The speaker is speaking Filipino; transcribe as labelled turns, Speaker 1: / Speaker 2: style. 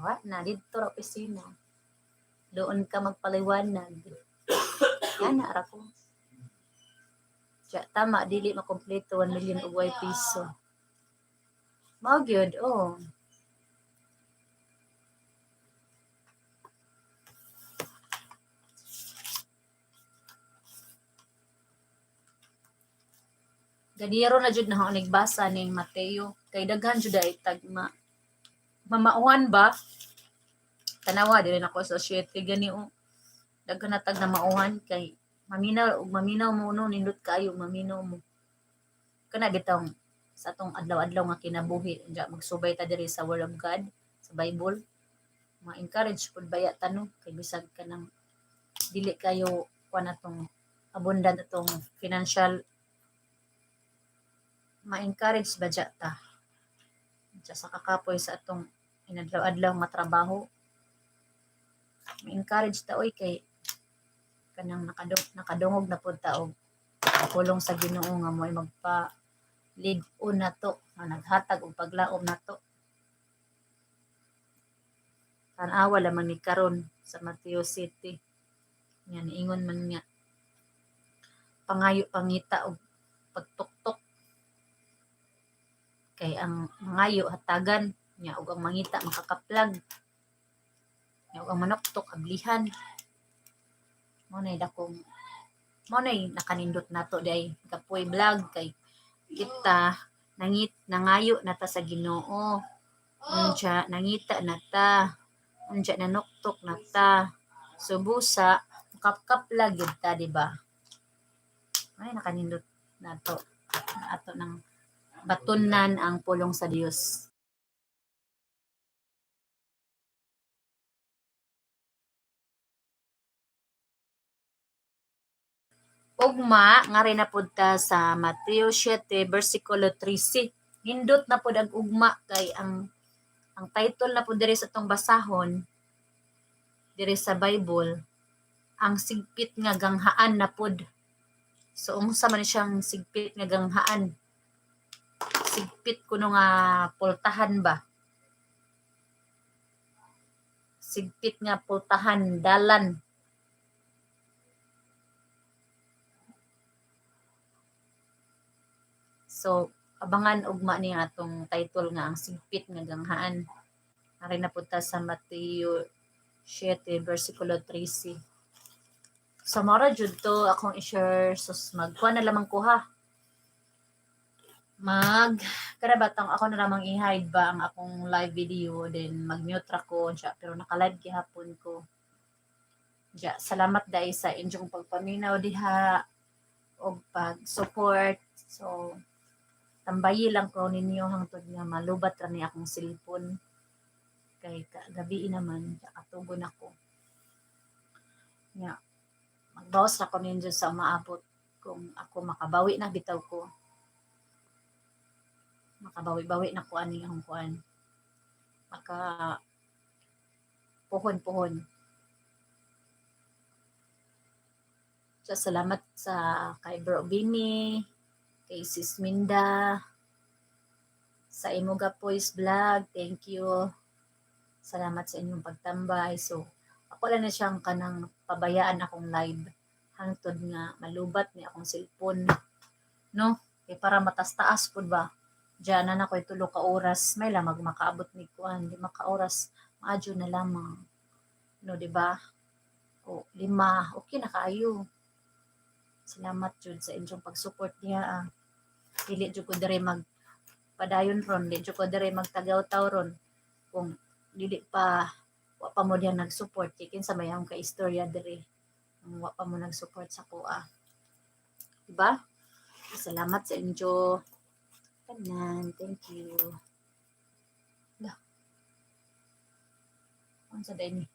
Speaker 1: Wa na dito ra opisina. Doon ka magpaliwanag. Yan na ra ko. Siya, tama, dili makompleto 1 million og way piso. Mao gyud, oh. Ganiro na jud na ako nagbasa ning Mateo. Kay daghan jud ay tag mamauhan ba? Tanawa dili na ko sa 7 gani o. Daghan na tag na mauhan kay maminaw mo no nindot kayo maminaw mo. Kana bitong sa atong adlaw-adlaw nga kinabuhi unya magsubay ta diri sa Word of God sa Bible. Ma-encourage pud baya tanong kay bisag ka nang dili kayo kuan atong abundant atong financial ma-encourage ba ta sa kakapoy sa atong inadlaw-adlaw nga trabaho. Ma-encourage ta oy kay kanang nakadungog na pud ta og pulong sa Ginoo nga mo'y magpa lead on nato nga naghatag og paglaom nato. Tanawa lamang ni karon sa Mateo City. Nga niingon man nga pangayo pangita og pagtuktok kay ang mangayo hatagan nya og ang mangita makakaplag nya og ang manuktok ablihan. Mo nay nakanindot nato day kapoy vlog kay kita nangayo nata sa Ginoo. Unya nangita nata. Unya nanuktok nata. Subusa kapkaplag gyud ta, di ba? Ay nakanindot nato ato nang batunan ang pulong sa Dios. Ugma nga rin na pud ta sa Mateo 7 versikulo 13. Nindot na pud ang ugma kay ang title na pud diri sa tong basahon diri sa Bible ang sigpit nga ganghaan na pud. So unsa man siyang sigpit nga ganghaan? Sigpit kuno nga pultahan ba? Sigpit nga pultahan dalan. So, abangan ugma ni atong title nga ang sigpit nga ganghaan. Ari na punta sa Mateo 7 versikulo 13. So, mara jud to akong i-share sus magkuha na lamang ko ha. Karabatang ako na lamang i-hide ba ang akong live video then mag-mute ra ko siya pero naka-live gihapon ko. Ja, salamat dai sa inyong pagpaminaw diha og pag-support. So, tambayi lang ko ninyo hangtod nga malubat ra ni akong cellphone. Kay gabi naman, katugon ako. Nya, magbawas ra ko ninyo sa maabot kung ako makabawi na bitaw ko. Makabawi-bawi na ko ani akong kuan. Puhon-puhon. So, salamat sa kay Bro Bini, kay Sis Minda, sa Imuga Boys Vlog, thank you. Salamat sa inyong pagtambay. So, ako lang na siyang kanang pabayaan akong live. Hangtod nga, malubat ni akong cellphone. No? Kaya para matas-taas po ba? Diyan na ako'y 3 ka oras. May lamang makaabot ni kuan. 5 ka oras. Maadyo na lamang. No, diba? O, 5. Okay na kayo. Salamat jud sa inyong pag-support niya. Dili jud ko dire magpadayon ron, dili jud ko dire magtagaw-taw ron. Kung dili pa wa pa mo diyan nag-support, kikin sa mayang ka istorya dire. Wa pa mo nag-support sa kuha. Diba? Salamat sa inyo. Tanan, thank you. Ano sa day ni?